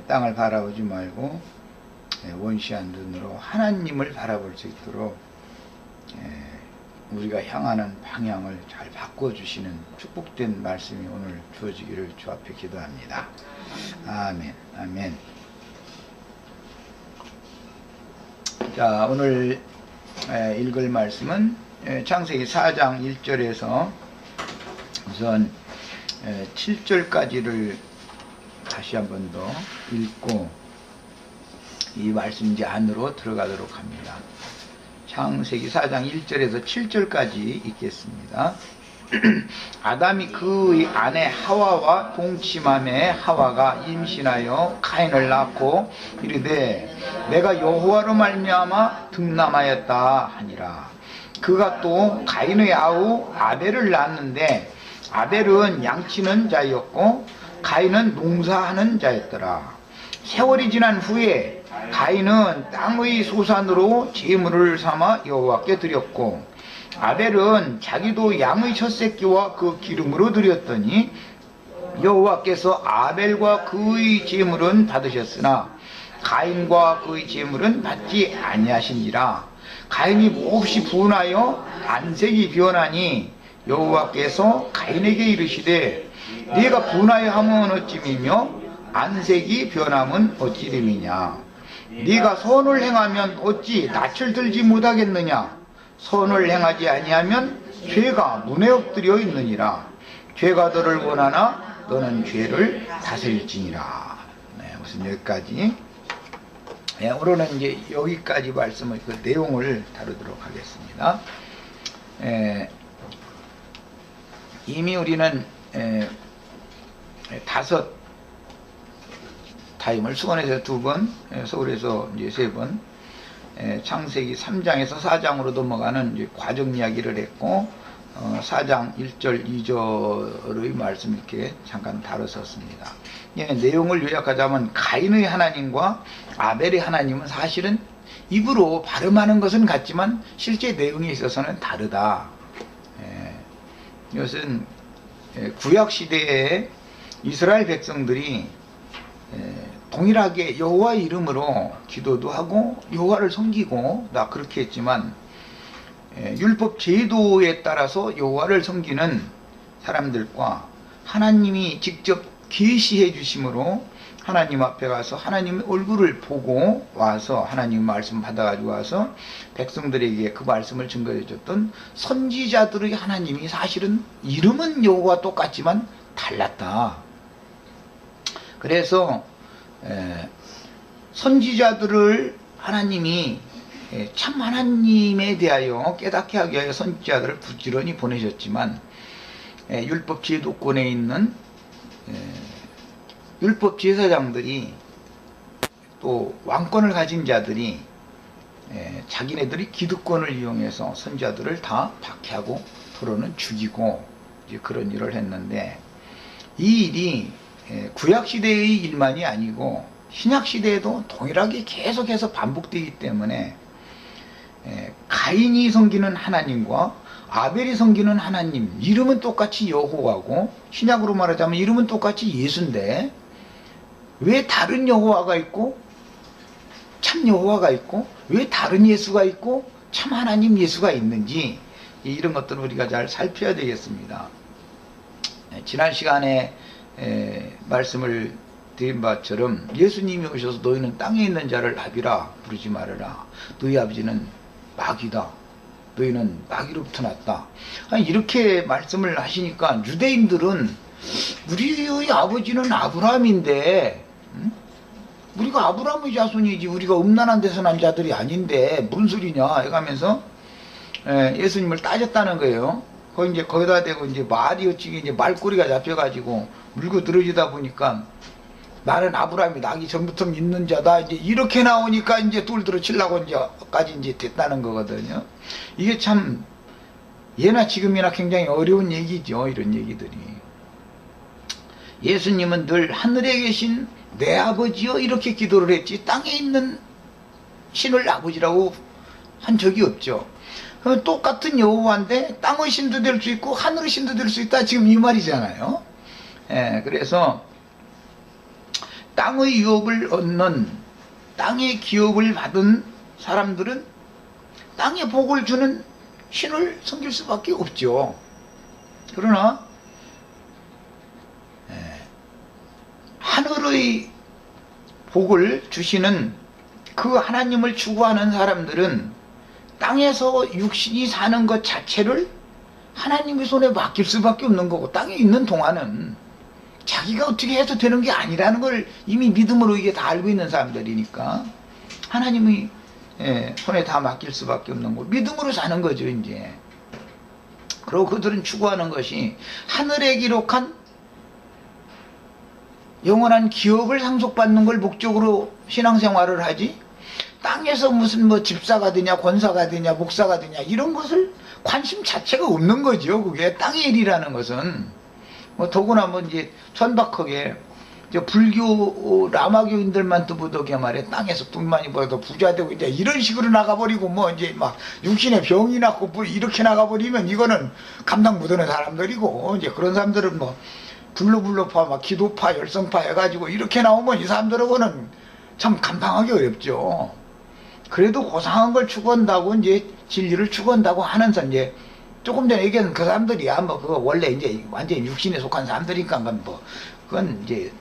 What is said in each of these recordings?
땅을 바라보지 말고 원시한 눈으로 하나님을 바라볼 수 있도록 우리가 향하는 방향을 잘 바꿔주시는 축복된 말씀이 오늘 주어지기를 주 앞에 기도합니다. 아멘. 아멘. 자, 오늘 읽을 말씀은 창세기 4장 1절에서 우선 7절까지를 다시 한 번 더 읽고 이 말씀 이제 안으로 들어가도록 합니다. 창세기 4장 1절에서 7절까지 읽겠습니다. 아담이 그의 아내 하와와 동침함에 하와가 임신하여 가인을 낳고 이르되 내가 여호와로 말미암아 득남하였다 하니라. 그가 또 가인의 아우 아벨을 낳았는데 아벨은 양치는 자였고 가인은 농사하는 자였더라. 세월이 지난 후에 가인은 땅의 소산으로 제물을 삼아 여호와께 드렸고 아벨은 자기도 양의 첫 새끼와 그 기름으로 드렸더니 여호와께서 아벨과 그의 제물은 받으셨으나 가인과 그의 제물은 받지 아니하시니라. 가인이 몹시 분하여 안색이 변하니 여호와께서 가인에게 이르시되 네가 분하여 함은 어찌미며 안색이 변함은 어찌됨이냐. 네가 선을 행하면 어찌 낯을 들지 못하겠느냐. 선을 행하지 아니하면 죄가 문에 엎드려 있느니라. 죄가 너를 원하나 너는 죄를 다스릴지니라. 무슨 여기까지. 오늘은 이제 여기까지 말씀을 그 내용을 다루도록 하겠습니다. 이미 우리는 5 타임을 수원에서 2번, 서울에서 이제 3번, 창세기 3장에서 4장으로 넘어가는 이제 과정 이야기를 했고, 4장 1절, 2절의 말씀 이렇게 잠깐 다뤘었습니다. 내용을 요약하자면 가인의 하나님과 아벨의 하나님은 사실은 입으로 발음하는 것은 같지만 실제 내용에 있어서는 다르다. 이것은 구약시대에 이스라엘 백성들이 동일하게 여호와의 이름으로 기도도 하고 여호와를 섬기고 다 그렇게 했지만 율법 제도에 따라서 여호와를 섬기는 사람들과 하나님이 직접 계시해 주심으로 하나님 앞에 가서 하나님의 얼굴을 보고 와서 하나님 말씀 받아가지고 와서 백성들에게 그 말씀을 증거해 줬던 선지자들의 하나님이 사실은 이름은 여호와 똑같지만 달랐다. 그래서 선지자들을 하나님이 참 하나님에 대하여 깨닫게 하기 위하여 선지자들을 부지런히 보내셨지만 율법 제도권에 있는 율법 제사장들이 또 왕권을 가진 자들이 자기네들이 기득권을 이용해서 선지자들을 다 박해하고 토로는 죽이고 이제 그런 일을 했는데 이 일이 구약시대의 일만이 아니고 신약시대에도 동일하게 계속해서 반복되기 때문에 가인이 섬기는 하나님과 아벨이 섬기는 하나님 이름은 똑같이 여호와고 신약으로 말하자면 이름은 똑같이 예수인데 왜 다른 여호와가 있고 참 여호와가 있고 왜 다른 예수가 있고 참 하나님 예수가 있는지 이런 것들을 우리가 잘 살펴야 되겠습니다. 지난 시간에 말씀을 드린 바처럼 예수님이 오셔서 너희는 땅에 있는 자를 나비라 부르지 말아라. 너희 아버지는 마귀다. 너희는 마귀로부터 났다. 아니, 이렇게 말씀을 하시니까 유대인들은 우리의 아버지는 아브라함인데 우리가 아브라함의 자손이지 우리가 음란한 데서 난 자들이 아닌데 무슨 소리냐 해가면서 예수님을 따졌다는 거예요. 거기다 대고 이제 말이 어찌게 이제 말꼬리가 잡혀가지고 물고 늘어지다 보니까 나는 아브라함이 나기 전부터 믿는 자다. 이제 이렇게 나오니까 이제 뚫들어 치려고 이제까지 이제 됐다는 거거든요. 이게 참 예나 지금이나 굉장히 어려운 얘기죠. 이런 얘기들이. 예수님은 늘 하늘에 계신 내 아버지여 이렇게 기도를 했지 땅에 있는 신을 아버지라고 한 적이 없죠. 똑같은 여호와인데 땅의 신도 될 수 있고 하늘의 신도 될 수 있다. 지금 이 말이잖아요. 그래서 땅의 유업을 얻는, 땅의 기업을 받은 사람들은 땅에 복을 주는 신을 섬길 수밖에 없죠. 그러나 하늘의 복을 주시는 그 하나님을 추구하는 사람들은 땅에서 육신이 사는 것 자체를 하나님의 손에 맡길 수밖에 없는 거고, 땅에 있는 동안은 자기가 어떻게 해도 되는 게 아니라는 걸 이미 믿음으로 이게 다 알고 있는 사람들이니까 하나님의 손에 다 맡길 수밖에 없는 거, 믿음으로 사는 거죠 이제. 그리고 그들은 추구하는 것이 하늘에 기록한 영원한 기업을 상속받는 걸 목적으로 신앙생활을 하지, 땅에서 무슨 뭐 집사가 되냐 권사가 되냐 목사가 되냐 이런 것을 관심 자체가 없는 거죠. 그게 땅의 일이라는 것은 뭐 더구나 뭐 이제 천박하게 불교 라마교인들만 또 보더게 말이야, 땅에서 돈 많이 벌어도 부자 되고 이제 이런 식으로 나가버리고 뭐 이제 막 육신에 병이 났고 뭐 이렇게 나가버리면 이거는 감당 못하는 사람들이고, 이제 그런 사람들은 뭐 불로파 막 기도파 열성파 해가지고 이렇게 나오면 이 사람들하고는 참 감당하기 어렵죠. 그래도 고상한 걸 추구한다고, 이제 진리를 추구한다고 하는 선, 이제 조금 전에 얘기한 그 사람들이야 뭐 그거 원래 이제 완전히 육신에 속한 사람들이니까 뭐 그건 이제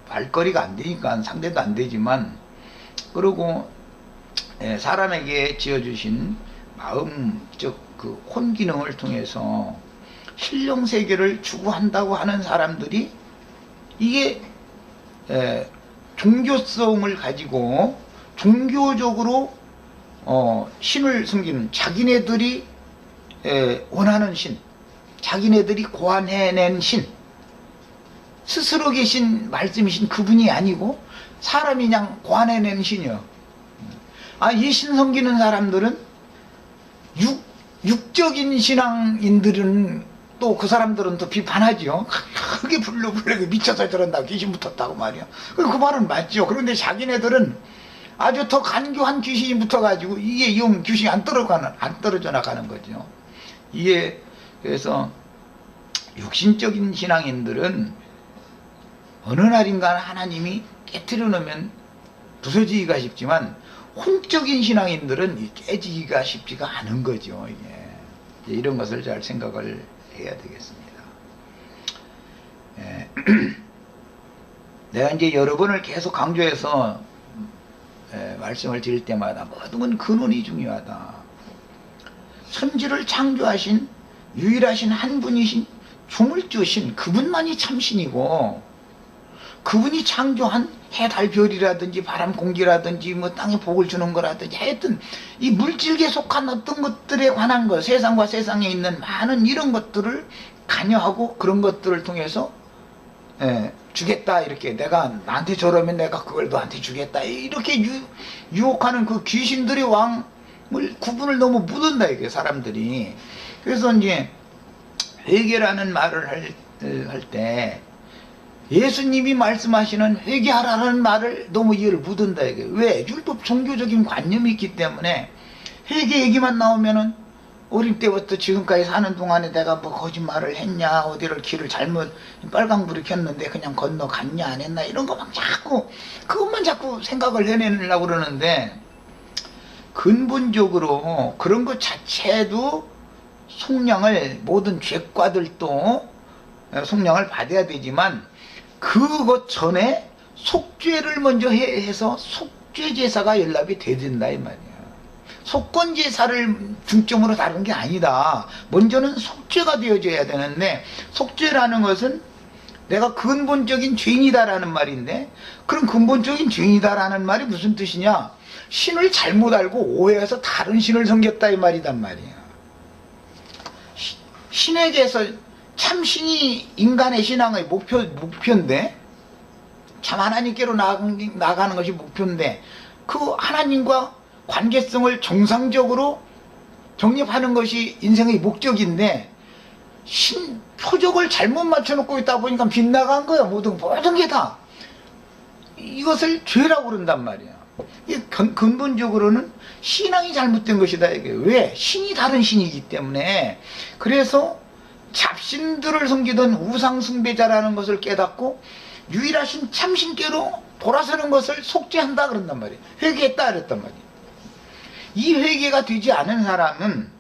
말거리가 안 되니까 상대도 안 되지만, 그리고 사람에게 지어주신 마음적 그 혼기능을 통해서 신령 세계를 추구한다고 하는 사람들이 이게 종교성을 가지고 종교적으로 신을 섬기는, 자기네들이 원하는 신, 자기네들이 고안해낸 신, 스스로 계신 말씀이신 그분이 아니고 사람이 그냥 고안해낸 신이요. 이 신 섬기는 사람들은 육적인 신앙인들은 또 그 사람들은 또 비판하지요. 크게 불러불러게 미쳐서 저런다고 귀신 붙었다고 말이야. 그 말은 맞죠. 그런데 자기네들은 아주 더 간교한 귀신이 붙어가지고 이게 영 귀신이 안 떨어져 나가는 거죠. 이게 그래서 육신적인 신앙인들은 어느 날인가 하나님이 깨트려 놓으면 부서지기가 쉽지만, 혼적인 신앙인들은 깨지기가 쉽지가 않은 거죠. 이게 이런 것을 잘 생각을 해야 되겠습니다. 내가 이제 여러 번을 계속 강조해서 말씀을 드릴 때마다 모든 건 근원이 중요하다. 천지를 창조하신 유일하신 한 분이신 조물주신 그분만이 참신이고, 그분이 창조한 해, 달, 별이라든지 바람, 공기라든지 뭐 땅에 복을 주는 거라든지 하여튼 이 물질계에 속한 어떤 것들에 관한 것, 세상과 세상에 있는 많은 이런 것들을 관여하고 그런 것들을 통해서 주겠다, 이렇게 내가 나한테 저러면 내가 그걸 너한테 주겠다, 이렇게 유혹하는 그 귀신들의 왕을 구분을 너무 못한다 이게 사람들이. 그래서 이제 회개라는 말을 할 때 예수님이 말씀하시는 회개하라는 말을 너무 이해를 못한다 이게. 왜? 율법 종교적인 관념이 있기 때문에 회개 얘기만 나오면은 어릴 때부터 지금까지 사는 동안에 내가 뭐 거짓말을 했냐, 어디를 길을 잘못 빨강불이 켰는데 그냥 건너갔냐 안 했나, 이런 거 막 자꾸 그것만 자꾸 생각을 해내려고 그러는데, 근본적으로 그런 것 자체도 속량을, 모든 죄과들도 속량을 받아야 되지만 그것 전에 속죄를 먼저 해서 속죄 제사가 연락이 돼야 된다 이 말이야. 속건 제사를 중점으로 다룬 게 아니다. 먼저는 속죄가 되어져야 되는데, 속죄라는 것은 내가 근본적인 죄인이다라는 말인데, 그럼 근본적인 죄인이다라는 말이 무슨 뜻이냐? 신을 잘못 알고 오해해서 다른 신을 섬겼다 이 말이단 말이야. 신에게서 참신이 인간의 신앙의 목표인데, 참 하나님께로 나가는 것이 목표인데, 그 하나님과 관계성을 정상적으로 정립하는 것이 인생의 목적인데, 표적을 잘못 맞춰놓고 있다 보니까 빗나간 거야. 모든 게 다 이것을 죄라고 그런단 말이야. 근본적으로는 신앙이 잘못된 것이다 이게. 왜? 신이 다른 신이기 때문에. 그래서 잡신들을 섬기던 우상 숭배자라는 것을 깨닫고 유일하신 참신께로 돌아서는 것을 속죄한다 그런단 말이에요. 회개했다 그랬단 말이에요. 이 회개가 되지 않은 사람은,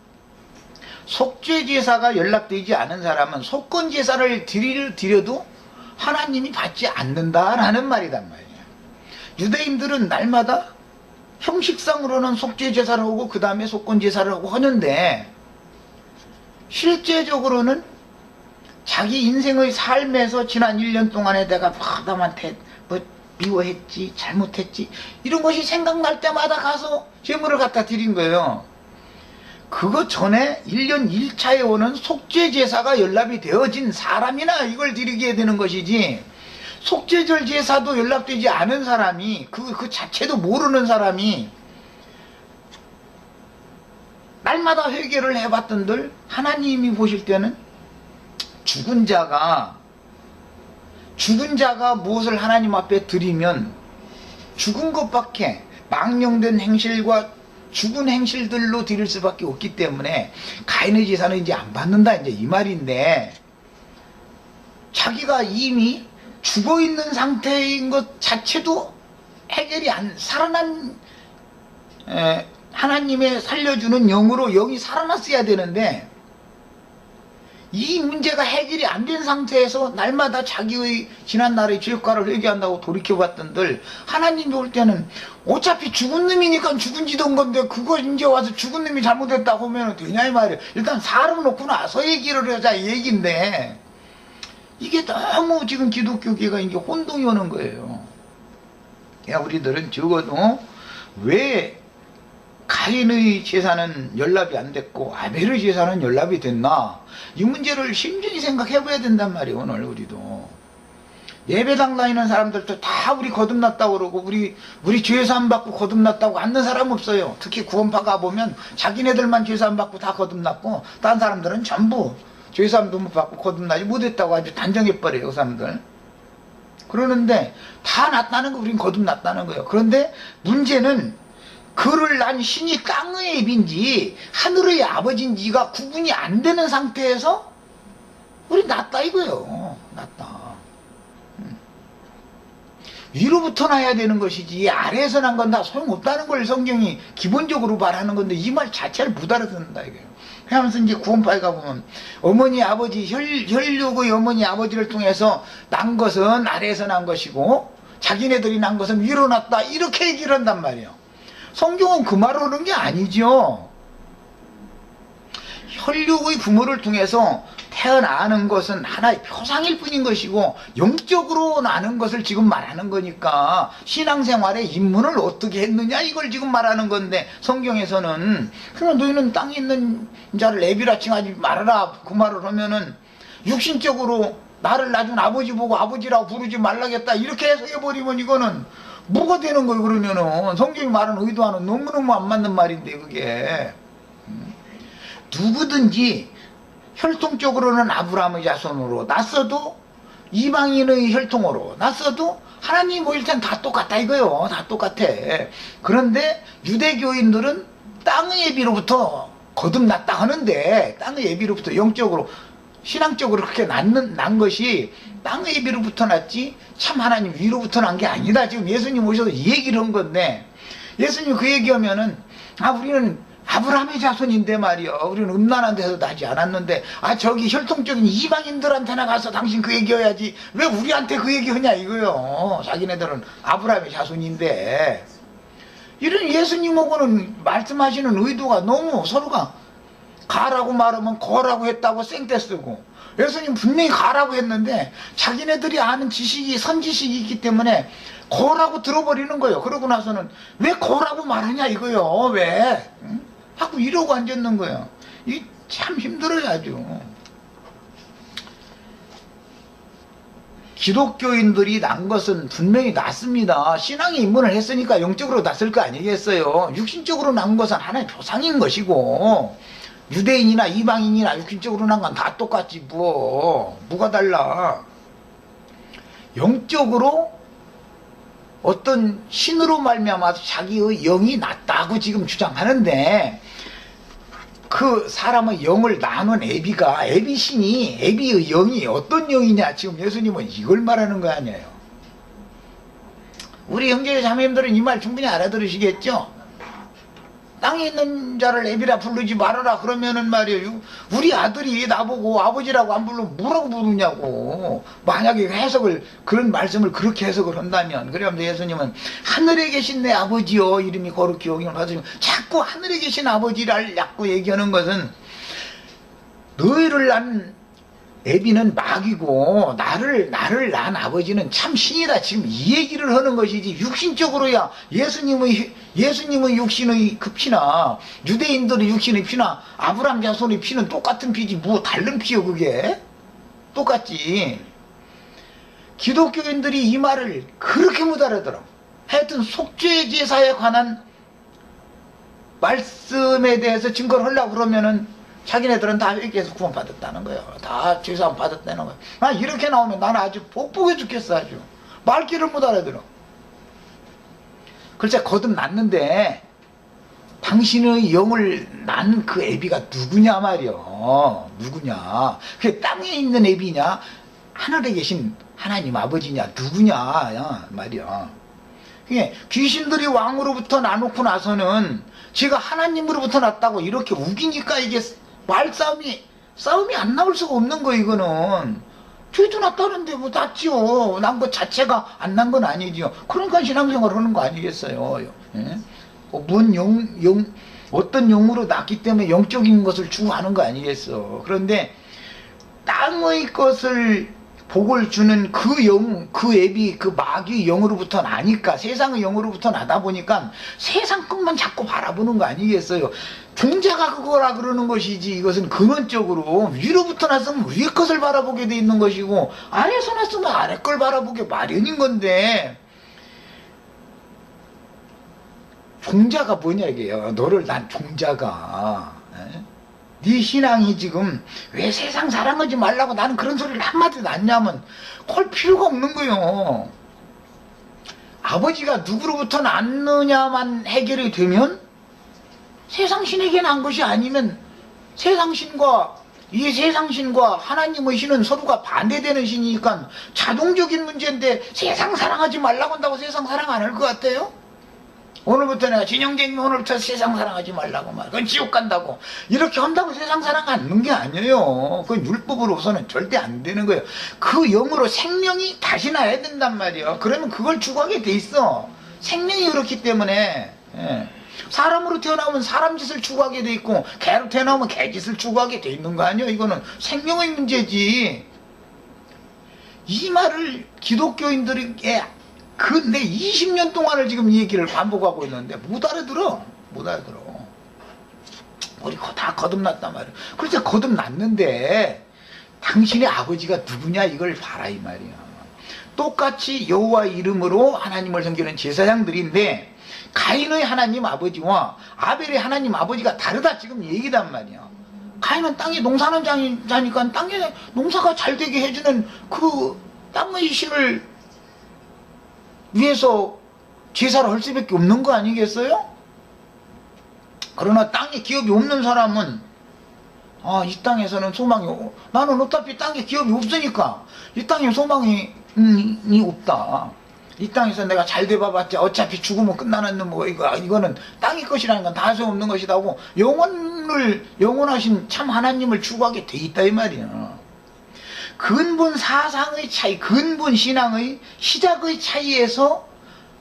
속죄제사가 연락되지 않은 사람은 속건제사를 드려도 하나님이 받지 않는다라는 말이란 말이에요. 유대인들은 날마다 형식상으로는 속죄제사를 하고 그 다음에 속건제사를 하고 하는데, 실제적으로는 자기 인생의 삶에서 지난 1년 동안에 내가 남한테 뭐 미워했지, 잘못했지, 이런 것이 생각날 때마다 가서 제물을 갖다 드린 거예요. 그거 전에 1년 1차에 오는 속죄제사가 연락이 되어진 사람이나 이걸 드리게 되는 것이지, 속죄절 제사도 연락되지 않은 사람이, 그 자체도 모르는 사람이 날마다 회개를 해봤던들 하나님이 보실 때는 죽은 자가 무엇을 하나님 앞에 드리면 죽은 것밖에, 망령된 행실과 죽은 행실들로 드릴 수밖에 없기 때문에 가인의 제사는 이제 안 받는다, 이제 이 말인데, 자기가 이미 죽어있는 상태인 것 자체도 해결이 안, 살아난 하나님의 살려주는 영으로 영이 살아났어야 되는데, 이 문제가 해결이 안 된 상태에서 날마다 자기의 지난날의 죄과를 회개한다고 돌이켜봤던들, 하나님이 볼 때는 어차피 죽은 놈이니까 죽은 지던 건데 그거 이제 와서 죽은 놈이 잘못했다고 하면 되냐 이 말이에요. 일단 사람 놓고 나서 얘기를 하자 이 얘기인데, 이게 너무 지금 기독교계가 이게 혼동이 오는 거예요. 야, 우리들은 적어도 왜 가인의 제사는 연락이 안 됐고 아벨의 제사는 연락이 됐나, 이 문제를 심중히 생각해 봐야 된단 말이에요. 오늘 우리도 예배당 다니는 사람들도 다 우리 거듭났다고 그러고, 우리 죄사함 받고 거듭났다고 앉는 사람 없어요. 특히 구원파 가보면 자기네들만 죄사함 받고 다 거듭났고, 다른 사람들은 전부 죄사함도 못 받고 거듭나지 못했다고 아주 단정해버려요, 그 사람들. 그러는데 다 났다는 거, 우린 거듭났다는 거예요. 그런데 문제는 그를 난 신이 땅의 애비인지 하늘의 아버지인지가 구분이 안 되는 상태에서 우리 났다 이거예요. 났다. 위로부터 나야 되는 것이지 아래에서 난 건 다 소용없다는 걸 성경이 기본적으로 말하는 건데, 이 말 자체를 못 알아듣는다 이거예요. 그러면서 이제 구원파에 가보면 어머니 아버지, 혈육의 어머니 아버지를 통해서 난 것은 아래에서 난 것이고 자기네들이 난 것은 위로 났다, 이렇게 얘기를 한단 말이에요. 성경은 그 말을 하는 게 아니죠. 혈육의 부모를 통해서 태어나는 것은 하나의 표상일 뿐인 것이고, 영적으로 나는 것을 지금 말하는 거니까 신앙생활의 입문을 어떻게 했느냐 이걸 지금 말하는 건데, 성경에서는 그러면 너희는 땅에 있는 자를 애비라 칭하지 말아라 그 말을 하면은 육신적으로 나를 낳은 아버지 보고 아버지라고 부르지 말라겠다 이렇게 해석해버리면 이거는 뭐가 되는 거예요? 그러면은 성경이 말하는 의도와는 너무너무 안 맞는 말인데, 그게 누구든지 혈통적으로는 아브라함의 자손으로 났어도, 이방인의 혈통으로 났어도 하나님이 보일 땐 다 똑같다 이거요. 다 똑같아. 그런데 유대교인들은 땅의 예비로부터 거듭났다 하는데, 땅의 예비로부터 영적으로 신앙적으로 그렇게 난 것이 땅의 예비로부터 났지 참 하나님 위로부터 난 게 아니다. 지금 예수님 오셔서 이 얘기를 한 건데, 예수님 그 얘기하면은 우리는 아브라함의 자손인데 말이요, 우리는 음란한 데서 나지 않았는데, 저기 혈통적인 이방인들한테나 가서 당신 그 얘기해야지 왜 우리한테 그 얘기하냐 이거요. 자기네들은 아브라함의 자손인데. 이런 예수님하고는 말씀하시는 의도가 너무 서로가 가라고 말하면 거라고 했다고 쌩떼 쓰고, 예수님 분명히 가라고 했는데 자기네들이 아는 지식이 선지식이 있기 때문에 거라고 들어버리는 거예요. 그러고 나서는 왜 거라고 말하냐 이거요. 왜? 응? 자꾸 이러고 앉았는 거예요. 이 참 힘들어요 아주. 기독교인들이 난 것은 분명히 낫습니다. 신앙에 입문을 했으니까 영적으로 낫을 거 아니겠어요. 육신적으로 난 것은 하나의 표상인 것이고, 유대인이나 이방인이나 육신적으로 난 건 다 똑같지 뭐가 달라. 영적으로 어떤 신으로 말미암아서 자기의 영이 낫다고 지금 주장하는데, 그 사람의 영을 나눈 애비가, 애비신이, 애비의 영이 어떤 영이냐, 지금 예수님은 이걸 말하는 거 아니에요. 우리 형제 자매님들은 이 말 충분히 알아들으시겠죠? 땅에 있는 자를 애비라 부르지 말아라 그러면은 말이에요, 우리 아들이 나보고 아버지라고 안 부르면 뭐라고 부르냐고. 만약에 해석을, 그런 말씀을 그렇게 해석을 한다면, 그러면서 예수님은 하늘에 계신 내 아버지요 이름이 거룩히 여김을 받으시면, 자꾸 하늘에 계신 아버지를 자꾸 얘기하는 것은 너희를 낳은 애비는 마귀고 나를 낳은 아버지는 참 신이다, 지금 이 얘기를 하는 것이지, 육신적으로야 예수님의 육신의 그 피나 유대인들의 육신의 피나 아브라함 자손의 피는 똑같은 피지 뭐 다른 피요. 그게 똑같지. 기독교인들이 이 말을 그렇게 못 알아들어. 하여튼 속죄 제사에 관한 말씀에 대해서 증거를 하려고 그러면은 자기네들은 다 회개해서 구원받았다는 거예요. 다 죄사함 받았다는 거예요. 나 이렇게 나오면 나는 아주 복복해 죽겠어. 아주 말귀를 못 알아들어. 글쎄 거듭났는데 당신의 영을 낳은 그 애비가 누구냐 말이요. 누구냐. 그게 땅에 있는 애비냐 하늘에 계신 하나님 아버지냐 누구냐 말이야. 그게 귀신들이 왕으로부터 나놓고 나서는 제가 하나님으로부터 났다고 이렇게 우기니까 이게 싸움이 안 나올 수가 없는 거. 이거는 죄도 났다는데 뭐 났지요. 난 것 자체가 안 난 건 아니지요. 그러니까 신앙생활을 하는 거 아니겠어요. 예? 어떤 영으로 났기 때문에 영적인 것을 추구하는 거 아니겠어. 그런데 땅의 것을 복을 주는 그 영, 그 애비, 그 마귀 영으로부터 나니까, 세상의 영으로부터 나다 보니까 세상 것만 자꾸 바라보는 거 아니겠어요. 종자가 그거라 그러는 것이지, 이것은 근원적으로 위로부터 났으면 위의 것을 바라보게 돼 있는 것이고, 아래에서 났으면 아래 걸 바라보게 마련인 건데, 종자가 뭐냐 이게요. 너를 난 종자가. 네 신앙이 지금 왜 세상 사랑하지 말라고 나는 그런 소리를 한마디도 안 하냐면 걸 필요가 없는 거예요. 아버지가 누구로부터 낳느냐만 해결이 되면 세상 신에게 난 것이 아니면 세상 신과 이 세상 신과 하나님의 신은 서로가 반대되는 신이니까 자동적인 문제인데 세상 사랑하지 말라고 한다고 세상 사랑 안 할 것 같아요? 오늘부터 내가 진영재님 오늘부터 세상 사랑하지 말라고 말. 그건 지옥 간다고. 이렇게 한다고 세상 사랑 하는 게 아니에요. 그건 율법으로서는 절대 안 되는 거예요. 그 영으로 생명이 다시 나야 된단 말이에요. 그러면 그걸 추구하게 돼 있어. 생명이 그렇기 때문에. 예. 사람으로 태어나면 사람 짓을 추구하게 돼 있고 개로 태어나면 개 짓을 추구하게 돼 있는 거 아니에요. 이거는 생명의 문제지. 이 말을 기독교인들에게 근데 20년 동안을 지금 이 얘기를 반복하고 있는데 못 알아들어. 우리 다 거듭났단 말이야. 그래서 거듭났는데 당신의 아버지가 누구냐 이걸 봐라 이 말이야. 똑같이 여호와 이름으로 하나님을 섬기는 제사장들인데 가인의 하나님 아버지와 아벨의 하나님 아버지가 다르다 지금 얘기단 말이야. 가인은 땅에 농사하는 자니까 땅에 농사가 잘 되게 해주는 그 땅의 신을 위해서 제사를 할 수밖에 없는 거 아니겠어요? 그러나 땅에 기업이 없는 사람은 이 땅에서는 소망이 나는 어차피 땅에 기업이 없으니까 이 땅에 소망이 없다. 이 땅에서 내가 잘 돼봐봤자 어차피 죽으면 끝나는 뭐 이거는 땅의 것이라는 건 다 소용없는 것이라고 영원하신 참 하나님을 추구하게 돼 있다 이 말이야. 근본 사상의 차이, 근본 신앙의 시작의 차이에서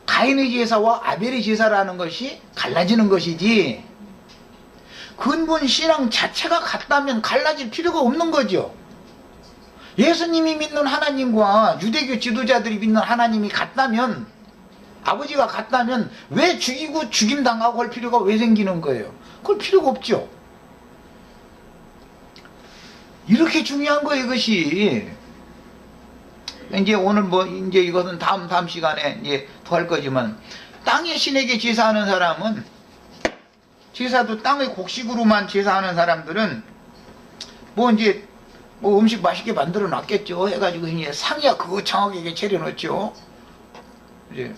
가인의 제사와 아벨의 제사라는 것이 갈라지는 것이지 근본 신앙 자체가 같다면 갈라질 필요가 없는 거죠. 예수님이 믿는 하나님과 유대교 지도자들이 믿는 하나님이 같다면 아버지가 같다면 왜 죽이고 죽임당하고 할 필요가 왜 생기는 거예요? 그럴 필요가 없죠. 이렇게 중요한 거예요, 이것이. 이제 오늘 이제 이것은 다음 시간에 이제 더 할 거지만, 땅의 신에게 제사하는 사람은, 제사도 땅의 곡식으로만 제사하는 사람들은, 이제, 음식 맛있게 만들어 놨겠죠. 해가지고, 이제 상이야 거창하게 차려놓죠. 이제.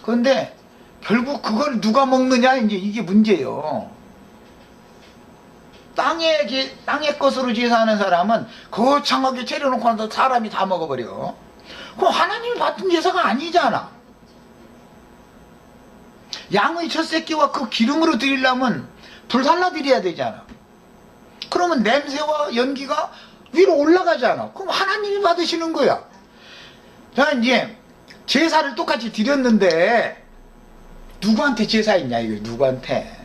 그런데, 결국 그걸 누가 먹느냐, 이제 이게 문제예요. 땅의 것으로 제사하는 사람은 거창하게 차려놓고 나서 사람이 다 먹어버려. 그럼 하나님이 받은 제사가 아니잖아. 양의 첫 새끼와 그 기름으로 드리려면 불살라 드려야 되잖아. 그러면 냄새와 연기가 위로 올라가잖아. 그럼 하나님이 받으시는 거야. 자, 이제 제사를 똑같이 드렸는데 누구한테 제사했냐, 이거 누구한테.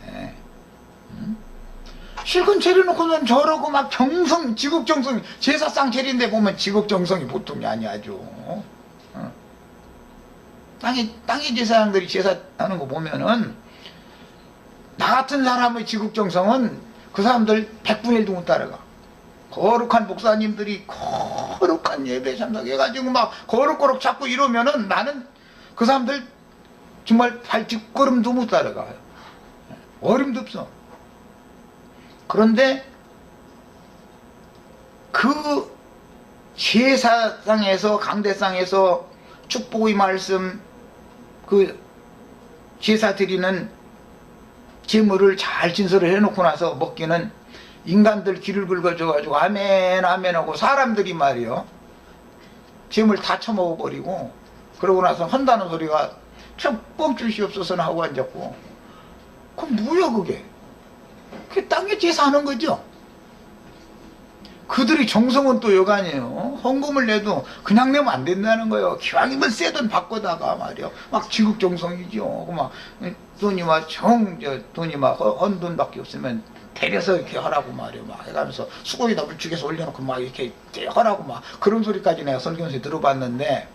실컷 차려놓고는 저러고 막 정성, 지극정성, 제사상 차린데 보면 지극정성이 보통이 아니야죠. 땅의 제사장들이 제사하는 거 보면은 나 같은 사람의 지극정성은 그 사람들 100분의 1도 못 따라가. 거룩한 목사님들이 거룩한 예배 참석해가지고 막 거룩거룩 자꾸 이러면은 나는 그 사람들 정말 발짓걸음도 못 따라가요. 어림도 없어. 그런데 그 제사상에서, 강대상에서 축복의 말씀, 그 제사 드리는 제물을 잘 진설을 해놓고 나서 먹기는 인간들 귀를 긁어줘가지고 아멘 아멘 하고, 사람들이 말이요 제물 다 처먹어버리고 그러고 나서 한다는 소리가 참 뻥줄시없어서는 하고 앉았고, 그럼 뭐야 그게? 그게 땅에 제사하는 거죠. 그들의 정성은 또 여간이에요. 헌금을 내도 그냥 내면 안 된다는 거예요. 기왕이면 세돈 바꿔다가 말이요 막 지극정성이죠. 막 돈이 막 돈이 막 헌돈밖에 없으면 데려서 이렇게 하라고 말이요 막 해가면서 수고에다 물죽에서 올려놓고 막 이렇게 하라고 막 그런 소리까지 내가 설교에서 들어봤는데,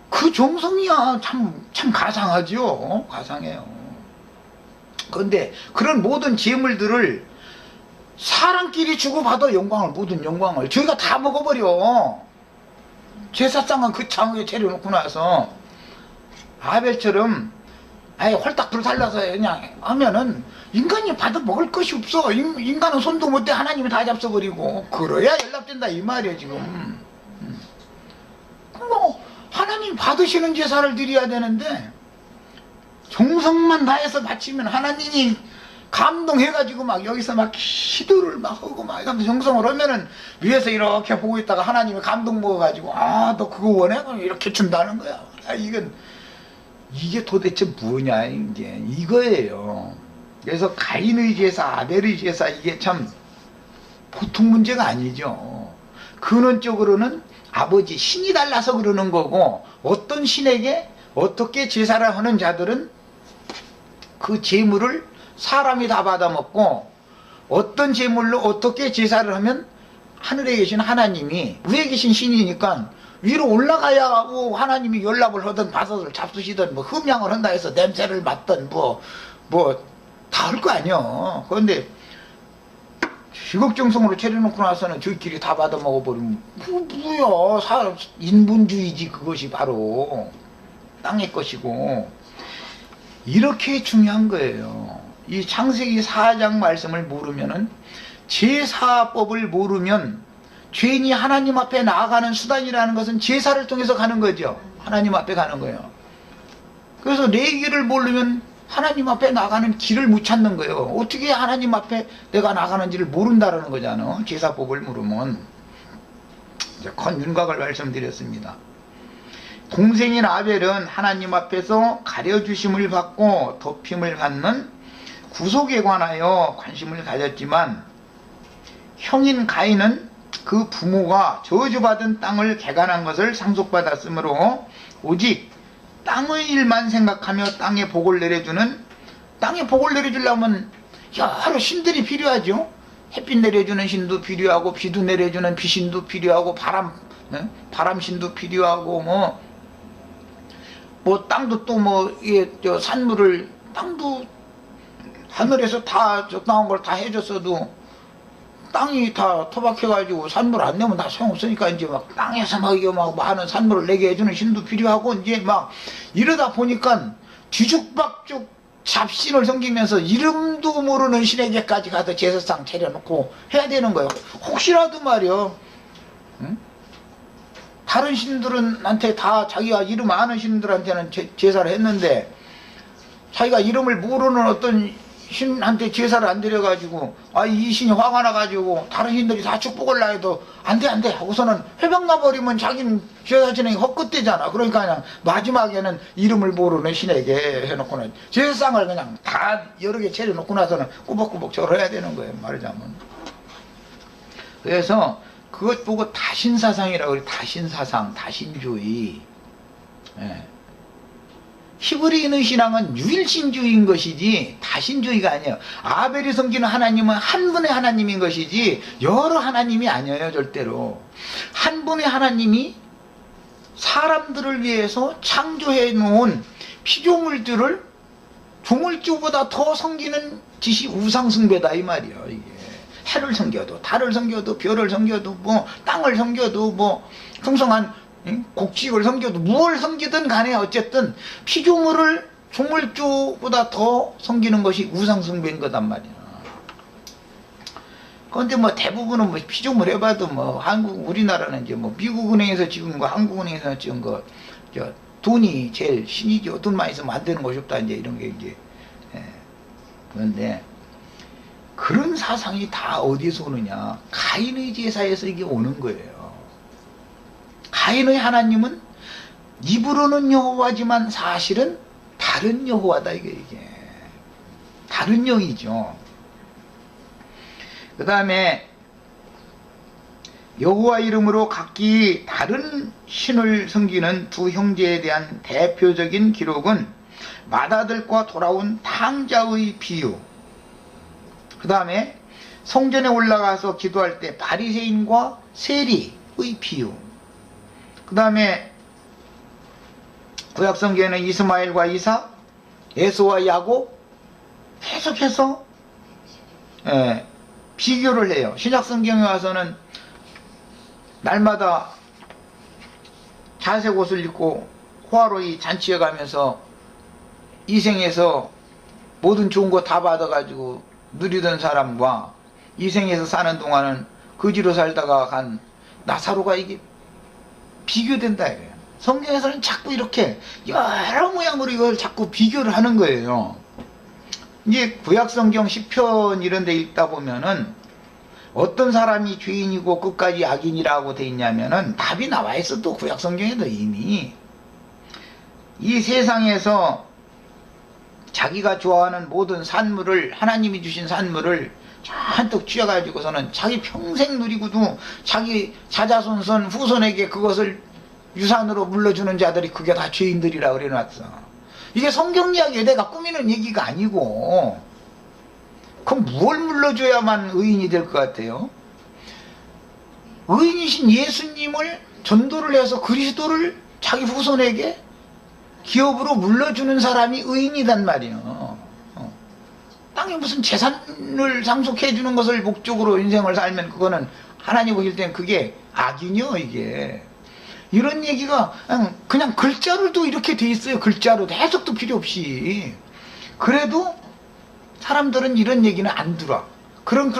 그 정성이야 참 가상하죠. 가상해요. 그런데 그런 모든 재물들을 사람끼리 주고받아 영광을, 모든 영광을 저희가 다 먹어버려. 제사상은 그 창에 차려놓고 나서 아벨처럼 아예 홀딱 불살라서 그냥 하면은 인간이 받아 먹을 것이 없어. 인간은 손도 못 대. 하나님이 다 잡숴버리고. 그래야 연락된다 이 말이야 지금. 뭐 하나님 받으시는 제사를 드려야 되는데 정성만 다해서 바치면 하나님이 감동해가지고 막 여기서 막 기도를 막 하고 막 이러면서 정성을 하면은 위에서 이렇게 보고 있다가 하나님이 감동 먹어가지고 아 너 그거 원해? 그럼 이렇게 준다는 거야. 아, 이게 도대체 뭐냐 이게 이거예요. 그래서 가인의 제사, 아벨의 제사 이게 참 보통 문제가 아니죠. 근원적으로는 아버지 신이 달라서 그러는 거고, 어떤 신에게 어떻게 제사를 하는 자들은 그 제물을 사람이 다 받아먹고, 어떤 제물로 어떻게 제사를 하면 하늘에 계신 하나님이, 위에 계신 신이니까 위로 올라가야 하고 하나님이 연락을 하든 바섯을 잡수시든 뭐 흠양을 한다 해서 냄새를 맡든 뭐 다 할 거 아니야. 그런데 지극정성으로 차려놓고 나서는 저희끼리 다 받아먹어버리면 뭐야. 인분주의지. 그것이 바로 땅의 것이고. 이렇게 중요한 거예요. 이 창세기 4장 말씀을 모르면은, 제사법을 모르면 죄인이 하나님 앞에 나아가는 수단이라는 것은 제사를 통해서 가는 거죠. 하나님 앞에 가는 거예요. 그래서 레위기를 모르면 하나님 앞에 나가는 길을 못 찾는 거예요. 어떻게 하나님 앞에 내가 나가는지를 모른다라는 거잖아. 제사법을 모르면. 이제 컨윤곽을 말씀드렸습니다. 동생인 아벨은 하나님 앞에서 가려주심을 받고 덮임을 받는 구속에 관하여 관심을 가졌지만, 형인 가인은 그 부모가 저주받은 땅을 개간한 것을 상속받았으므로 오직 땅의 일만 생각하며 땅에 복을 내려주려면 여러 신들이 필요하죠. 햇빛 내려주는 신도 필요하고, 비도 내려주는 비신도 필요하고, 바람신도 필요하고, 뭐 땅도 또 산물을, 땅도 하늘에서 다 적당한 걸 다 해줬어도 땅이 다 토박해가지고 산물 안 내면 다 소용없으니까 이제 막 땅에서 막 이거 막 하는 산물을 내게 해주는 신도 필요하고, 이제 막 이러다 보니까 뒤죽박죽 잡신을 섬기면서 이름도 모르는 신에게까지 가서 제사상 차려놓고 해야 되는 거예요. 혹시라도 말이요, 응? 다른 신들한테 다 자기가 이름 아는 신들한테는 제사를 했는데, 자기가 이름을 모르는 어떤 신한테 제사를 안 드려가지고 이 신이 화가 나가지고 다른 신들이 다 축복을 나해도 안 돼 하고서는 회방 나버리면 자기는 제사 진행이 헛것되잖아. 그러니까 그냥 마지막에는 이름을 모르는 신에게 해놓고는 제사상을 그냥 다 여러 개 차려놓고 나서는 꾸벅꾸벅 절해야 되는 거예요, 말하자면. 그래서 그것 보고 다신사상이라고 그래. 다신사상, 다신주의. 예. 히브리인의 신앙은 유일신주의인 것이지 다신주의가 아니에요. 아벨이 섬기는 하나님은 한 분의 하나님인 것이지 여러 하나님이 아니에요. 절대로 한 분의 하나님이 사람들을 위해서 창조해 놓은 피조물들을 조물주보다 더 섬기는 짓이 우상숭배다 이 말이에요. 이게 해를 섬겨도 달을 섬겨도 별을 섬겨도 뭐 땅을 섬겨도 뭐 풍성한 곡식을 섬겨도 무엇을 섬기든 간에 어쨌든 피조물을 조물주보다 더 섬기는 것이 우상숭배인 거단 말이야. 그런데 뭐 대부분은 뭐 피조물 해봐도 뭐 우리나라는 이제 뭐 미국은행에서 찍은 거, 한국은행에서 찍은 거, 돈이 제일 신이죠. 돈만 있으면 안 되는 것이 없다 이제 이런 게 이제. 그런데 그런 사상이 다 어디서 오느냐? 가인의 제사에서 이게 오는 거예요. 가인의 하나님은 입으로는 여호와지만 사실은 다른 여호와다 이게 다른 영이죠. 그 다음에 여호와 이름으로 각기 다른 신을 섬기는 두 형제에 대한 대표적인 기록은 맏아들과 돌아온 탕자의 비유, 그 다음에 성전에 올라가서 기도할 때 바리새인과 세리의 비유, 그 다음에 구약성경에는 이스마엘과 이삭, 에서와 야곱 계속해서 비교를 해요. 신약성경에 와서는 날마다 자색 옷을 입고 호화로이 잔치에 가면서 이 생에서 모든 좋은 거 다 받아가지고 누리던 사람과 이 생에서 사는 동안은 거지로 살다가 간 나사로가 이게 비교된다 이거예요. 성경에서는 자꾸 이렇게 여러 모양으로 이걸 자꾸 비교를 하는 거예요. 이제 구약성경 시편 이런 데 읽다 보면은 어떤 사람이 죄인이고 끝까지 악인이라고 돼 있냐면은 답이 나와 있어. 또 구약성경에도 이미 이 세상에서 자기가 좋아하는 모든 산물을, 하나님이 주신 산물을 잔뜩 쥐어가지고서는 자기 평생 누리고도 자기 자자손손 후손에게 그것을 유산으로 물려주는 자들이 그게 다 죄인들이라 그래놨어. 이게 성경 이야기에 내가 꾸미는 얘기가 아니고, 그럼 뭘 물려줘야만 의인이 될 것 같아요? 의인이신 예수님을 전도를 해서 그리스도를 자기 후손에게 기업으로 물려주는 사람이 의인이란 말이에요. 땅에 무슨 재산을 상속해 주는 것을 목적으로 인생을 살면 그거는 하나님 보실 땐 그게 악이요 이게. 이런 얘기가 그냥 글자로도 이렇게 돼 있어요. 글자로도 해석도 필요 없이. 그래도 사람들은 이런 얘기는 안 들어. 그런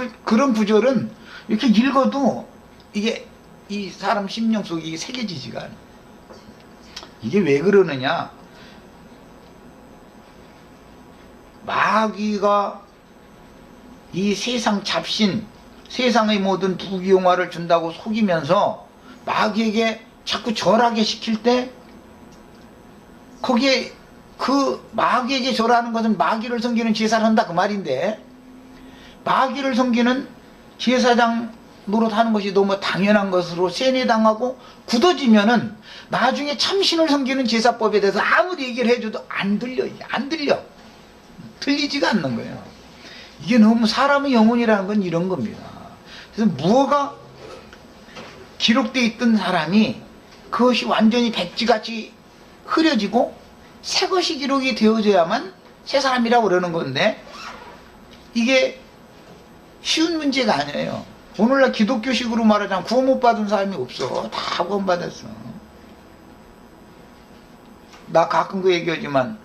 구절은 이렇게 읽어도 이게 이 사람 심령 속에 이게 새겨지지가 않아. 이게 왜 그러느냐? 마귀가 이 세상 잡신, 세상의 모든 부귀영화를 준다고 속이면서 마귀에게 자꾸 절하게 시킬 때, 거기에 그 마귀에게 절하는 것은 마귀를 섬기는 제사를 한다 그 말인데, 마귀를 섬기는 제사장 노릇하는 것이 너무 당연한 것으로 세뇌당하고 굳어지면은 나중에 참신을 섬기는 제사법에 대해서 아무리 얘기를 해줘도 안 들려. 들리지가 않는 거예요. 이게 너무 사람의 영혼이라는 건 이런 겁니다. 그래서 무엇가 기록되어 있던 사람이 그것이 완전히 백지같이 흐려지고 새 것이 기록이 되어져야만 새 사람이라고 그러는 건데, 이게 쉬운 문제가 아니에요. 오늘날 기독교식으로 말하자면 구원 못 받은 사람이 없어. 다 구원 받았어. 나 가끔 그 얘기하지만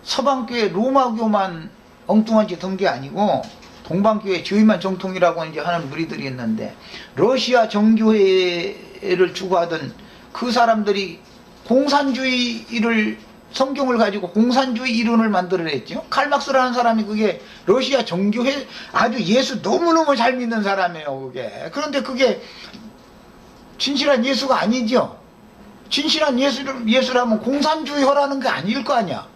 서방교회 로마교만 엉뚱한 짓 한 게 아니고 동방교회 저희만 정통이라고 이제 하는 무리들이 있는데, 러시아 정교회를 추구하던 그 사람들이 공산주의를 성경을 가지고 공산주의 이론을 만들어냈죠. 칼막스라는 사람이 그게 러시아 정교회 아주 예수 너무너무 잘 믿는 사람이에요. 그게. 그런데 그게 진실한 예수가 아니죠. 진실한 예수라면 공산주의허라는 게 아닐 거 아니야.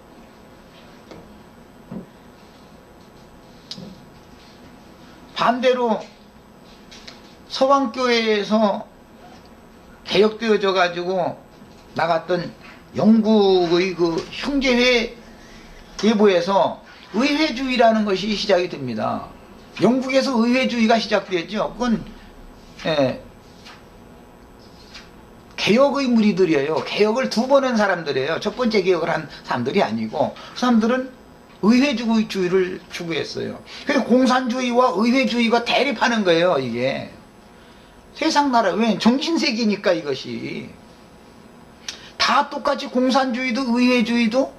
반대로 서방교회에서 개혁되어져 가지고 나갔던 영국의 그 형제회 예보에서 의회주의라는 것이 시작이 됩니다. 영국에서 의회주의가 시작되었죠. 그건 개혁의 무리들이에요. 개혁을 두 번 한 사람들이에요. 첫 번째 개혁을 한 사람들이 아니고 그 사람들은 의회주의를 추구했어요. 그래서 공산주의와 의회주의가 대립하는 거예요. 이게 세상 나라 왜 정신세계니까 이것이 다 똑같이 공산주의도 의회주의도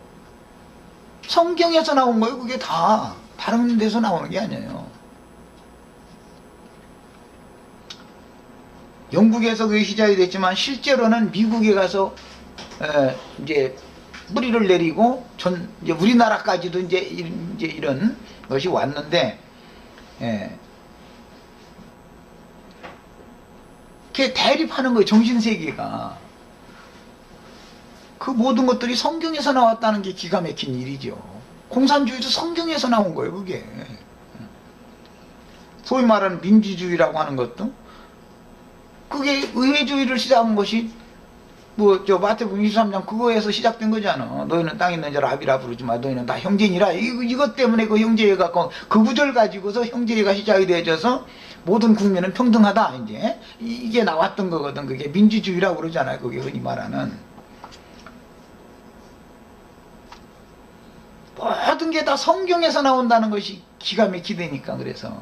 성경에서 나온 거예요. 그게 다 다른 데서 나오는 게 아니에요. 영국에서 그게 시작이 됐지만 실제로는 미국에 가서 이제 뿌리를 내리고 이제 우리나라까지도 이제 이런 것이 왔는데 그게 대립하는 거예요. 정신세계가. 그 모든 것들이 성경에서 나왔다는 게 기가 막힌 일이죠. 공산주의도 성경에서 나온 거예요. 그게 소위 말하는 민주주의라고 하는 것도 그게 의회주의를 시작한 것이 저 마태복음 23장 그거에서 시작된 거잖아. 너희는 땅에 있는 자를 아비라 부르지 마. 너희는 다 형제니라. 이것 때문에 그 형제회가 그 구절 가지고서 형제회가 시작이 되어져서 모든 국민은 평등하다. 이제 이게 나왔던 거거든. 그게 민주주의라고 그러잖아요. 그게 흔히 말하는. 모든 게 다 성경에서 나온다는 것이 기가 막히다니까. 그래서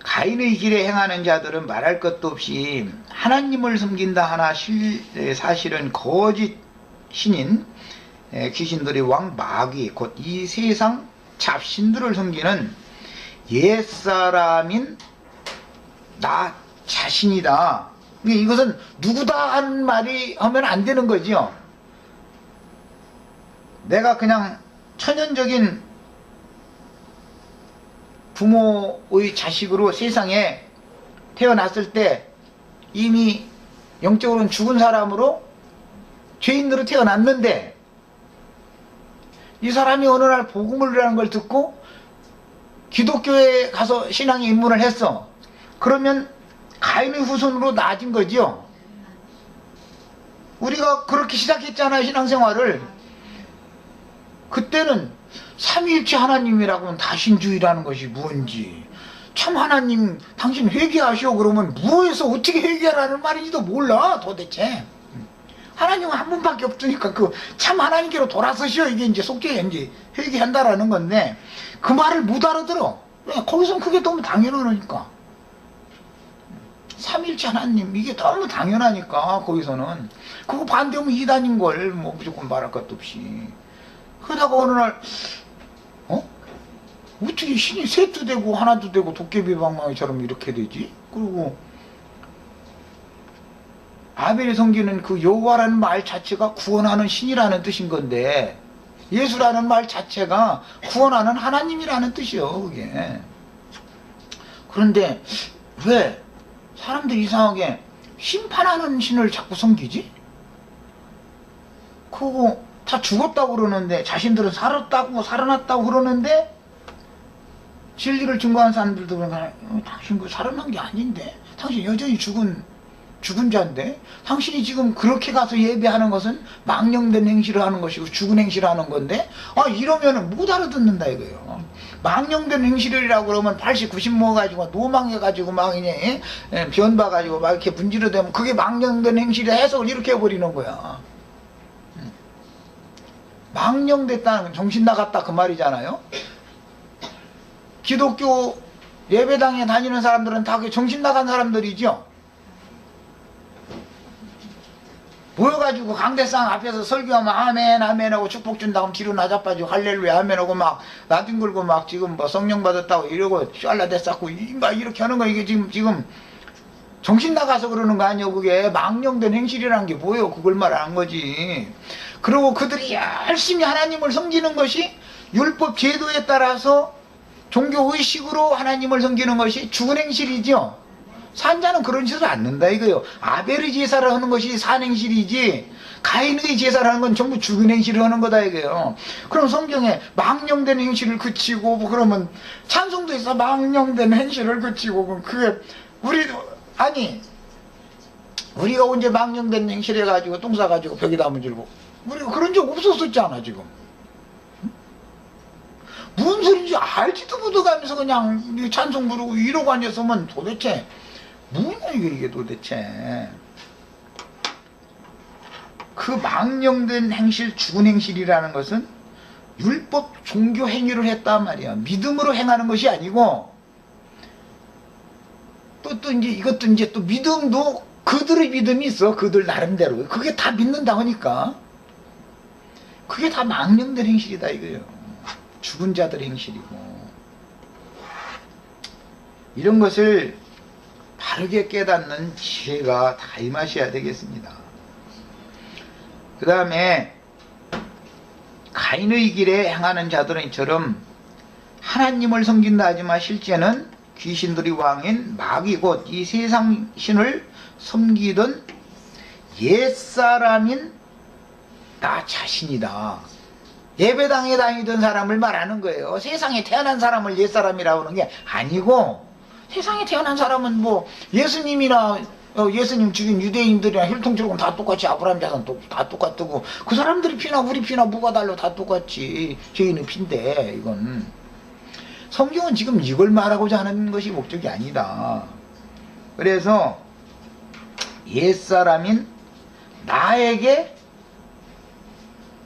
가인의 길에 행하는 자들은 말할 것도 없이 하나님을 섬긴다 하나 사실은 거짓 신인 귀신들의 왕 마귀 곧 이 세상 잡신들을 섬기는 옛사람인 나 자신이다. 이것은 누구다 하는 말이 하면 안 되는 거죠. 내가 그냥 천연적인 부모의 자식으로 세상에 태어났을 때 이미 영적으로는 죽은 사람으로 죄인으로 태어났는데 이 사람이 어느 날 복음이라는 걸 듣고 기독교에 가서 신앙에 입문을 했어. 그러면 가인의 후손으로 나아진 거지요. 우리가 그렇게 시작했잖아요. 신앙생활을. 그때는 삼위일체 하나님이라고 하면 다신주의라는 것이 뭔지 참 하나님 당신 회개하시오 그러면 뭐해서 어떻게 회개하라는 말인지도 몰라 도대체. 하나님은 한 분밖에 없으니까 그 참 하나님께로 돌아서시오 이게 이제 속죄 이제 회개한다라는 건데 그 말을 못 알아들어. 거기서는 그게 너무 당연하니까. 삼위일체 하나님 이게 너무 당연하니까 거기서는 그거 반대하면 이단인 걸 뭐 무조건 말할 것도 없이. 그러다가 어느 날 어떻게 신이 셋도 되고 하나도 되고 도깨비 방망이처럼 이렇게 되지? 그리고 아벨이 섬기는 그 여호와라는 말 자체가 구원하는 신이라는 뜻인 건데 예수라는 말 자체가 구원하는 하나님이라는 뜻이요. 그게. 그런데 왜 사람들이 이상하게 심판하는 신을 자꾸 섬기지? 그거 다 죽었다고 그러는데 자신들은 살아났다고 그러는데 진리를 증거하는 사람들도 그러니까 당신 그 살아난 게 아닌데 당신 여전히 죽은 자인데 당신이 지금 그렇게 가서 예배하는 것은 망령된 행실을 하는 것이고 죽은 행실을 하는 건데 이러면은 못 알아듣는다 이거예요. 망령된 행실이라고 그러면 80, 90 먹어가지고 노망해가지고 막 이제 변봐가지고 막 이렇게 분지르되면 그게 망령된 행실의 해석을 이렇게 해버리는 거야. 망령됐다는 건 정신 나갔다 그 말이잖아요. 기독교 예배당에 다니는 사람들은 다 정신 나간 사람들이죠. 모여가지고 강대상 앞에서 설교하면 아멘 아멘 하고 축복 준다고 뒤로 나자빠지고 할렐루야 아멘 하고 막 나뒹굴고 막 지금 뭐 성령 받았다고 이러고 샬라데 쌓고 막 이렇게 하는 거 이게 지금 정신 나가서 그러는 거 아니에요. 그게 망령된 행실이라는 게 뭐예요. 그걸 말하는 거지. 그리고 그들이 열심히 하나님을 섬기는 것이 율법 제도에 따라서 종교의식으로 하나님을 섬기는 것이 죽은 행실이죠. 산자는 그런 짓을 않는다 이거요. 아벨의 제사를 하는 것이 산 행실이지 가인의 제사를 하는 건 전부 죽은 행실을 하는 거다 이거요. 그럼 성경에 망령된 행실을 그치고 뭐 그러면 찬송도 있어. 망령된 행실을 그치고 그게 우리가 언제 망령된 행실 해가지고 똥 싸가지고 벽에다 문질고 우리가 그런 적 없었었잖아 지금. 무슨 소리인지 알지도 못하면서 그냥 찬송 부르고 이러고 앉았으면 도대체 뭐냐 이게 도대체. 그 망령된 행실, 죽은 행실이라는 것은 율법 종교 행위를 했단 말이야. 믿음으로 행하는 것이 아니고 또 이제 이것도 이제 또 믿음도 그들의 믿음이 있어. 그들 나름대로. 그게 다 믿는다 하니까 그게 다 망령된 행실이다 이거예요. 죽은 자들 행실이고. 이런 것을 바르게 깨닫는 지혜가 다 임하셔야 되겠습니다. 그 다음에 가인의 길에 행하는 자들은 이처럼 하나님을 섬긴다 하지만 실제는 귀신들이 왕인 마귀 곧 이 세상 신을 섬기던 옛사람인 나 자신이다. 예배당에 다니던 사람을 말하는 거예요. 세상에 태어난 사람을 옛사람이라고 하는 게 아니고 세상에 태어난 사람은 뭐 예수님이나 예수님 죽인 유대인들이나 혈통처럼 다 똑같이 아브라함 자손 다 똑같고 그 사람들이 피나 우리 피나 뭐가 달라 다 똑같지. 죄인의 피인데 이건 성경은 지금 이걸 말하고자 하는 것이 목적이 아니다. 그래서 옛사람인 나에게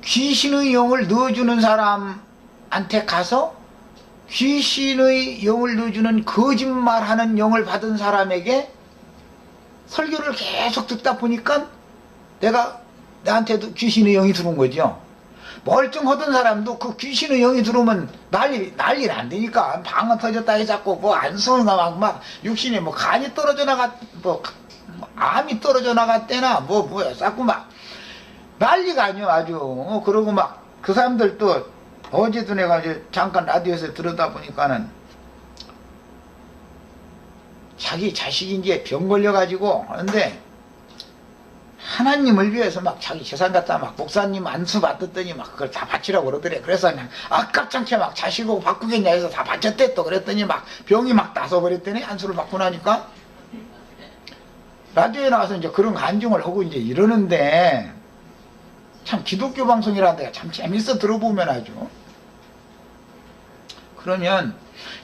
귀신의 영을 넣어주는 사람한테 가서 귀신의 영을 넣어주는 거짓말하는 영을 받은 사람에게 설교를 계속 듣다 보니까 나한테도 귀신의 영이 들어온 거죠. 멀쩡하던 사람도 그 귀신의 영이 들어오면 난리는 안 되니까 방언 터졌다 해자꾸 뭐 안성가 막 육신에 뭐 간이 떨어져 뭐 암이 떨어져 나갔대나 뭐야 자꾸 막 난리가 아니요 아주. 그러고 막 그 사람들 또 어제도 내가 이제 잠깐 라디오에서 들었다 보니까는 자기 자식이 이제 병 걸려가지고 하는데 하나님을 위해서 막 자기 재산 갖다 막 목사님 안수 받았더니 막 그걸 다 바치라고 그러더래. 그래서 그냥 아깝잖게 막 자식하고 바꾸겠냐 해서 다 바쳤대. 또 그랬더니 막 병이 막 나서버렸더니 안수를 받고 나니까 라디오에 나와서 이제 그런 간증을 하고 이제 이러는데 참 기독교 방송이라는 데가 참 재밌어 들어보면 아주. 그러면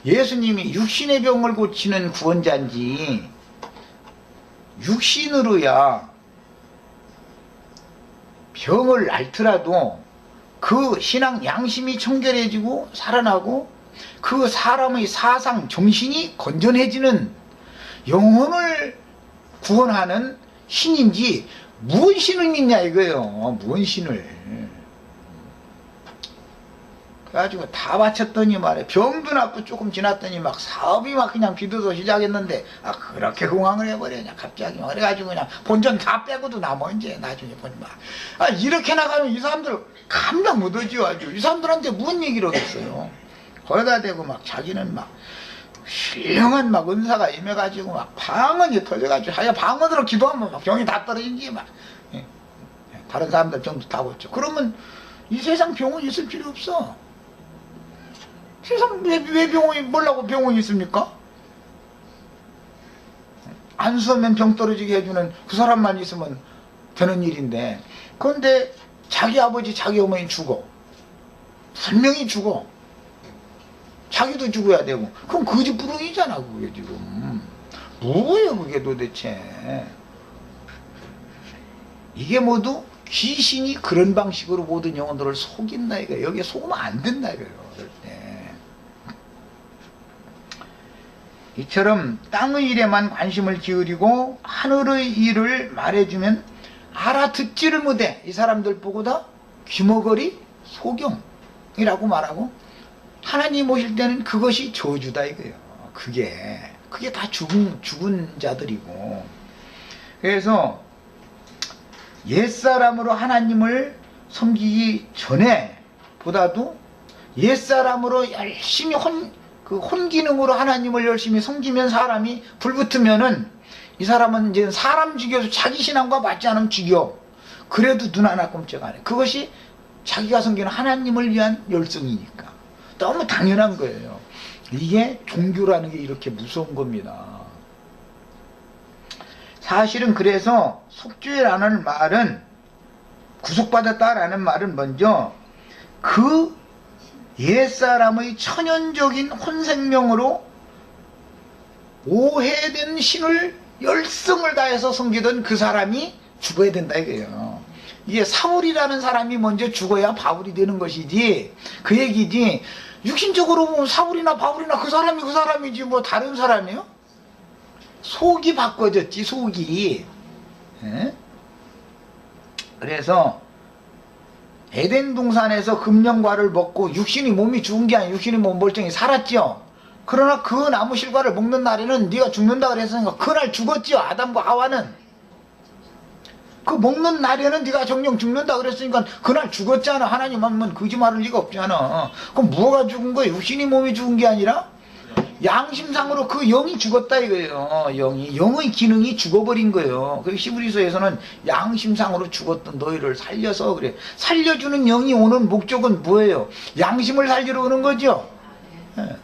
예수님이 육신의 병을 고치는 구원자인지 육신으로야 병을 앓더라도 그 신앙 양심이 청결해지고 살아나고 그 사람의 사상 정신이 건전해지는 영혼을 구원하는 신인지 무슨 신을 믿냐 이거예요. 무슨 신을. 그래가지고 다 바쳤더니 말이야. 병도 낫고 조금 지났더니 막 사업이 막 그냥 비도도 시작했는데 그렇게 흥황을 해버려냐 갑자기. 그래가지고 그냥 본전 다 빼고도 남아 이제 나중에 보니 막 이렇게 나가면 이 사람들 감당 못하죠. 아주 이 사람들한테 무슨 얘기를 하겠어요. 거기다 대고 막 자기는 막 훌륭한 막 은사가 임해가지고 막 방언이 터져가지고 하여 방언으로 기도하면 막 병이 다 떨어진지 막 다른 사람들 병도 다 고쳐. 그러면 이 세상 병원 있을 필요 없어. 세상 왜 병원이 뭐라고 병원이 있습니까? 안수하면 병 떨어지게 해주는 그 사람만 있으면 되는 일인데 그런데 자기 아버지 자기 어머니 죽어. 분명히 죽어. 자기도 죽어야 되고 그럼 거짓부렁이잖아 그게 지금. 뭐예요 그게 도대체. 이게 모두 귀신이 그런 방식으로 모든 영혼들을 속인다 이거. 여기에 속으면 안 된다 이거예요. 그럴 때 이처럼 땅의 일에만 관심을 기울이고 하늘의 일을 말해주면 알아듣지를 못해. 이 사람들 보고 다 귀머거리 소경이라고 말하고 하나님 오실 때는 그것이 저주다 이거예요. 그게 그게 다 죽은 자들이고. 그래서 옛사람으로 하나님을 섬기기 전에 보다도 옛사람으로 열심히 혼기능으로 하나님을 열심히 섬기면 사람이 불붙으면은 이 사람은 이제 사람 죽여서 자기 신앙과 맞지 않으면 죽여. 그래도 눈 하나 꼼짝 안 해. 그것이 자기가 섬기는 하나님을 위한 열성이니까. 너무 당연한 거예요. 이게 종교라는 게 이렇게 무서운 겁니다. 사실은 그래서 속죄라는 말은, 구속받았다라는 말은 먼저 그 옛사람의 천연적인 혼생명으로 오해된 신을 열성을 다해서 섬기던 그 사람이 죽어야 된다 이거예요. 이게 사울이라는 사람이 먼저 죽어야 바울이 되는 것이지, 그 얘기지. 육신적으로 보면 사울이나 바울이나 그 사람이지 뭐 다른 사람이에요? 속이 바꿔졌지, 속이. 예? 그래서 에덴 동산에서 금령과를 먹고 육신이 몸이 죽은 게 아니라 육신이 몸 멀쩡히 살았죠. 그러나 그 나무 실과를 먹는 날에는 네가 죽는다 그랬으니까 그날 죽었죠. 아담과 하와는. 그 먹는 날에는 네가 정령 죽는다 그랬으니까 그날 죽었잖아. 하나님 하면 거짓말할 리가 없잖아. 그럼 뭐가 죽은 거예요? 육신이 몸이 죽은 게 아니라 양심상으로 그 영이 죽었다 이거예요. 영의 기능이 죽어버린 거예요. 그 히브리서에서는 양심상으로 죽었던 너희를 살려서 그래. 살려주는 영이 오는 목적은 뭐예요? 양심을 살리러 오는 거죠. 예.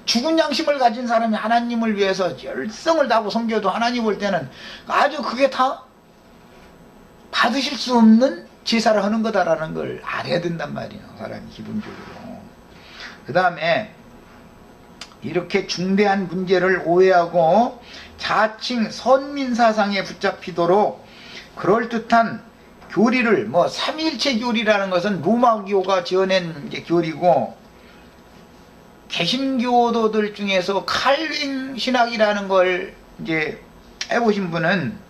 죽은 양심을 가진 사람이 하나님을 위해서 열성을 다하고 섬겨도 하나님 볼 때는 아주 그게 다 받으실 수 없는 제사를 하는 거다라는 걸 알아야 된단 말이에요. 사람이 기본적으로. 그 다음에 이렇게 중대한 문제를 오해하고 자칭 선민사상에 붙잡히도록 그럴듯한 교리를, 뭐 삼위일체 교리라는 것은 로마교가 지어낸 이제 교리고, 개신교도들 중에서 칼빈 신학이라는 걸 이제 해보신 분은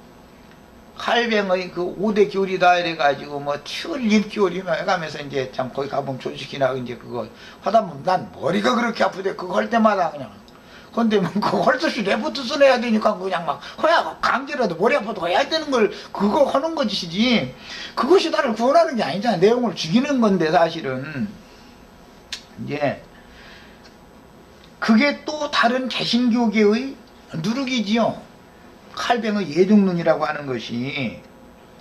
칼뱅의 그 5대 교리다 이래가지고 뭐 튤립 교리 막 해가면서 이제 참 거기 가보면 조직이나 이제 그거 하다 보면 난 머리가 그렇게 아프대. 그거 할 때마다 그냥. 근데 뭐 그거 할 수 없이 레포트 써내야 되니까 그냥 막 허야 강제라도 머리 아파도 해야 되는 걸 그거 하는 것이지. 그것이 나를 구원하는 게 아니잖아. 내용을 죽이는 건데 사실은. 이제 그게 또 다른 개신교계의 누룩이지요. 칼뱅의 예정론이라고 하는 것이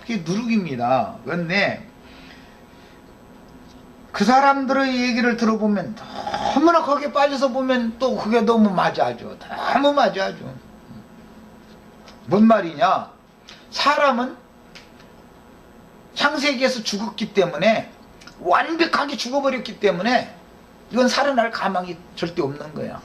그게 누룩입니다. 그런데 그 사람들의 얘기를 들어보면 너무나 거기에 빠져서 보면 또 그게 너무 맞아죠. 너무 맞아죠. 뭔 말이냐? 사람은 창세기에서 죽었기 때문에, 완벽하게 죽어버렸기 때문에 이건 살아날 가망이 절대 없는 거야.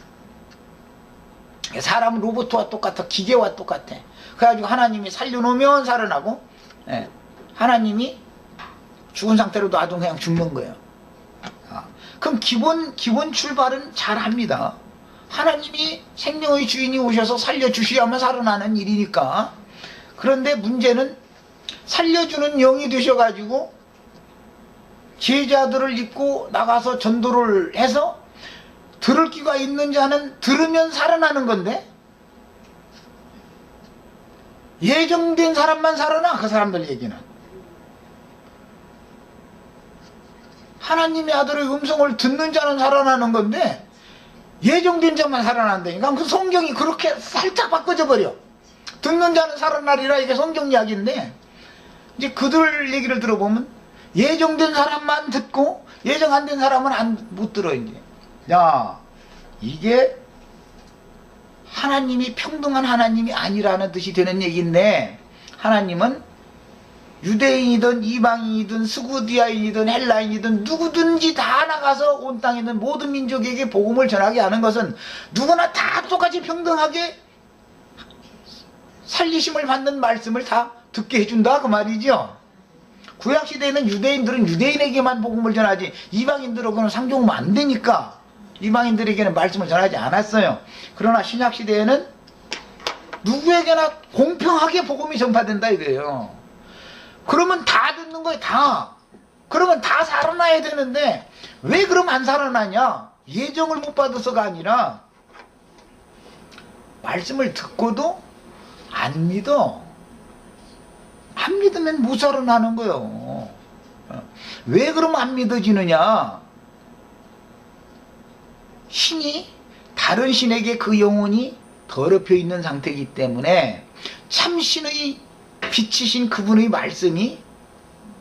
사람은 로봇과 똑같아. 기계와 똑같아. 그래가지고 하나님이 살려놓으면 살아나고, 예, 하나님이 죽은 상태로 놔두면 그냥 죽는 거예요. 그럼 기본 출발은 잘 합니다. 하나님이 생명의 주인이 오셔서 살려주셔야만 살아나는 일이니까. 그런데 문제는 살려주는 영이 되셔가지고 제자들을 입고 나가서 전도를 해서 들을 귀가 있는 자는 들으면 살아나는 건데, 예정된 사람만 살아나. 그 사람들 얘기는 하나님의 아들의 음성을 듣는 자는 살아나는 건데 예정된 자만 살아난다니까. 그 성경이 그렇게 살짝 바꿔져 버려. 듣는 자는 살아나리라, 이게 성경 이야기인데, 이제 그들 얘기를 들어보면 예정된 사람만 듣고 예정 안 된 사람은 못 들어. 이제 야, 이게 하나님이 평등한 하나님이 아니라는 뜻이 되는 얘기인데, 하나님은 유대인이든 이방인이든 스구디아인이든 헬라인이든 누구든지 다 나가서 온 땅에 있는 모든 민족에게 복음을 전하게 하는 것은 누구나 다 똑같이 평등하게 살리심을 받는 말씀을 다 듣게 해준다 그 말이죠. 구약시대에는 유대인들은 유대인에게만 복음을 전하지 이방인들하고는 상종하면 안 되니까 이방인들에게는 말씀을 전하지 않았어요. 그러나 신약시대에는 누구에게나 공평하게 복음이 전파된다 이거예요. 그러면 다 듣는 거예요. 다. 그러면 다 살아나야 되는데 왜 그럼 안 살아나냐? 예정을 못 받아서가 아니라 말씀을 듣고도 안 믿어. 안 믿으면 못 살아나는 거예요. 왜 그러면 안 믿어지느냐? 신이 다른 신에게 그 영혼이 더럽혀 있는 상태이기 때문에 참신의 빛이신 그분의 말씀이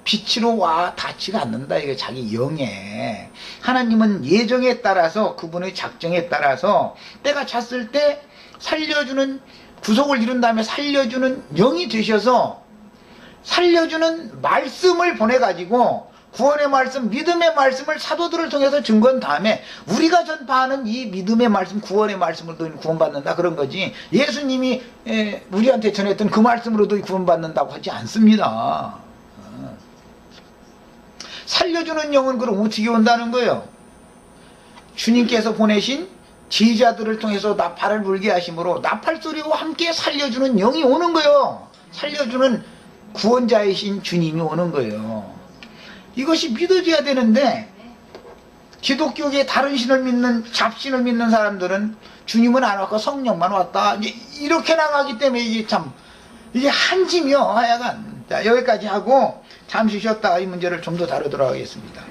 빛으로 와 닿지가 않는다. 이게 자기 영에. 하나님은 예정에 따라서 그분의 작정에 따라서 때가 찼을 때 살려주는, 구속을 이룬 다음에 살려주는 영이 되셔서 살려주는 말씀을 보내가지고 구원의 말씀, 믿음의 말씀을 사도들을 통해서 증거한 다음에 우리가 전파하는 이 믿음의 말씀, 구원의 말씀으로도 구원받는다 그런 거지, 예수님이 우리한테 전했던 그 말씀으로도 구원받는다고 하지 않습니다. 살려주는 영은 그럼 어떻게 온다는 거예요? 주님께서 보내신 제자들을 통해서 나팔을 불게 하심으로 나팔 소리와 함께 살려주는 영이 오는 거예요. 살려주는 구원자이신 주님이 오는 거예요. 이것이 믿어져야 되는데, 기독교계 다른 신을 믿는, 잡신을 믿는 사람들은 주님은 안 왔고 성령만 왔다, 이렇게 나가기 때문에 이게 참, 이게 한심이요, 하여간. 자, 여기까지 하고 잠시 쉬었다가 이 문제를 좀 더 다루도록 하겠습니다.